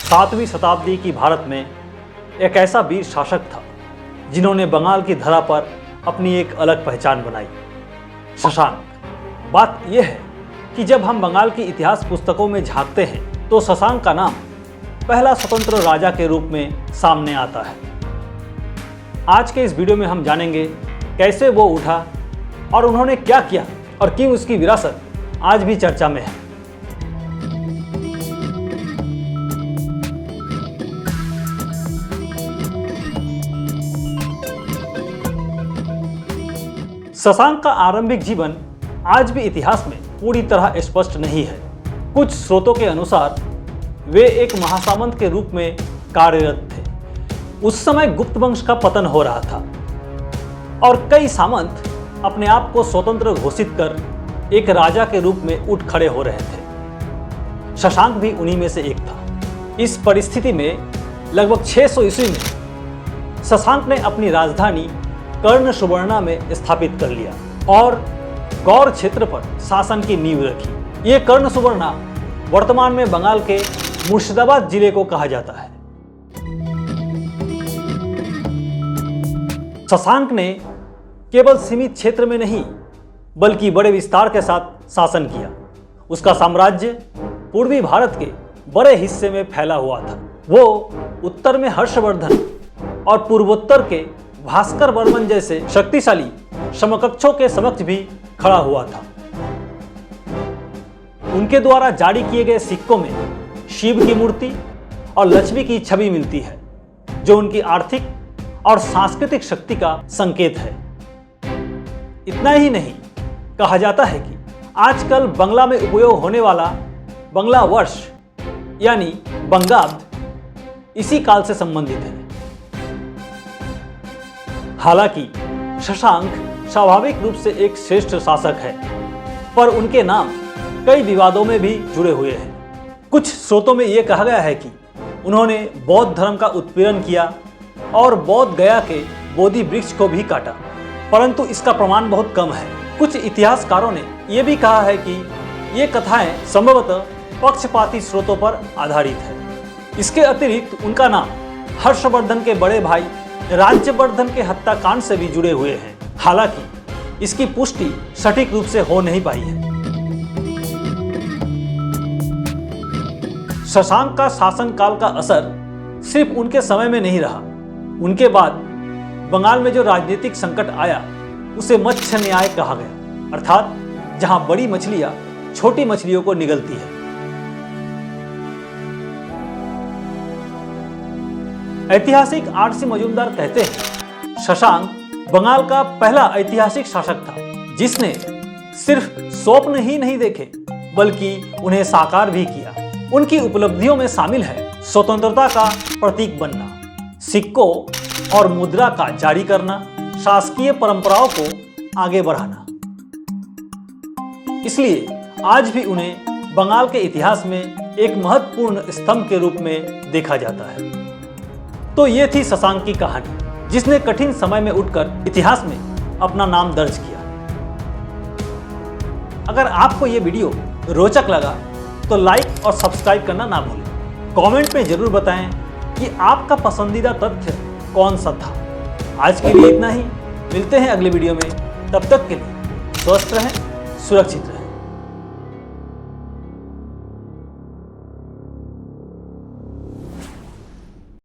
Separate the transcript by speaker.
Speaker 1: 7वीं शताब्दी की भारत में एक ऐसा वीर शासक था जिन्होंने बंगाल की धरा पर अपनी एक अलग पहचान बनाई, शशांक। बात यह है कि जब हम बंगाल की इतिहास पुस्तकों में झांकते हैं तो शशांक का नाम पहला स्वतंत्र राजा के रूप में सामने आता है। आज के इस वीडियो में हम जानेंगे कैसे वो उठा और उन्होंने क्या किया और क्यों उसकी विरासत आज भी चर्चा में है। शशांक का आरंभिक जीवन आज भी इतिहास में पूरी तरह स्पष्ट नहीं है। कुछ स्रोतों के अनुसार वे एक महासामंत के रूप में कार्यरत थे। उस समय गुप्त वंश का पतन हो रहा था और कई सामंत अपने आप को स्वतंत्र घोषित कर एक राजा के रूप में उठ खड़े हो रहे थे। शशांक भी उन्हीं में से एक था। इस परिस्थिति में लगभग 600 ईस्वी में शशांक ने अपनी राजधानी कर्ण सुवर्णा में स्थापित कर लिया और गौड़ क्षेत्र पर शासन की नींव रखी। ये कर्ण सुवर्णा वर्तमान में बंगाल के मुर्शिदाबाद जिले को कहा जाता है। शशांक ने केवल सीमित क्षेत्र में नहीं बल्कि बड़े विस्तार के साथ शासन किया। उसका साम्राज्य पूर्वी भारत के बड़े हिस्से में फैला हुआ था। वो उत्तर में हर्षवर्धन और पूर्वोत्तर के भास्कर वर्मन जैसे शक्तिशाली समकक्षों के समक्ष भी खड़ा हुआ था। उनके द्वारा जारी किए गए सिक्कों में शिव की मूर्ति और लक्ष्मी की छवि मिलती है, जो उनकी आर्थिक और सांस्कृतिक शक्ति का संकेत है। इतना ही नहीं, कहा जाता है कि आजकल बंगला में उपयोग होने वाला बंगला वर्ष यानी बंगाब्द इसी काल से संबंधित है। हालांकि शशांक स्वाभाविक रूप से एक श्रेष्ठ शासक है, पर उनके नाम कई विवादों में भी जुड़े हुए हैं। कुछ स्रोतों में यह कहा गया है कि उन्होंने बौद्ध धर्म का उत्पीड़न किया और बौद्ध गया के बोधि वृक्ष को भी काटा, परंतु इसका प्रमाण बहुत कम है। कुछ इतिहासकारों ने यह भी कहा है कि ये कथाएं संभवतः पक्षपाती स्रोतों पर आधारित है। इसके अतिरिक्त उनका नाम हर्षवर्धन के बड़े भाई राज्यवर्धन के हत्याकांड से भी जुड़े हुए हैं। हालांकि इसकी पुष्टि सटीक रूप से हो नहीं पाई है। शशांक का शासनकाल का असर सिर्फ उनके समय में नहीं रहा। उनके बाद बंगाल में जो राजनीतिक संकट आया उसे मत्स्य न्याय कहा गया, अर्थात जहां बड़ी मछलियां छोटी मछलियों को निगलती है। ऐतिहासिक आर.सी. मजूमदार कहते हैं, शशांक बंगाल का पहला ऐतिहासिक शासक था जिसने सिर्फ स्वप्न ही नहीं देखे बल्कि उन्हें साकार भी किया। उनकी उपलब्धियों में शामिल है स्वतंत्रता का प्रतीक बनना, सिक्कों और मुद्रा का जारी करना, शासकीय परंपराओं को आगे बढ़ाना। इसलिए आज भी उन्हें बंगाल के इतिहास में एक महत्वपूर्ण स्तंभ के रूप में देखा जाता है। तो ये थी शशांक की कहानी, जिसने कठिन समय में उठकर इतिहास में अपना नाम दर्ज किया। अगर आपको ये वीडियो रोचक लगा तो लाइक और सब्सक्राइब करना ना भूलें। कमेंट में जरूर बताएं कि आपका पसंदीदा तथ्य कौन सा था। आज के लिए इतना ही, मिलते हैं अगले वीडियो में। तब तक के लिए स्वस्थ रहें, सुरक्षित रहें।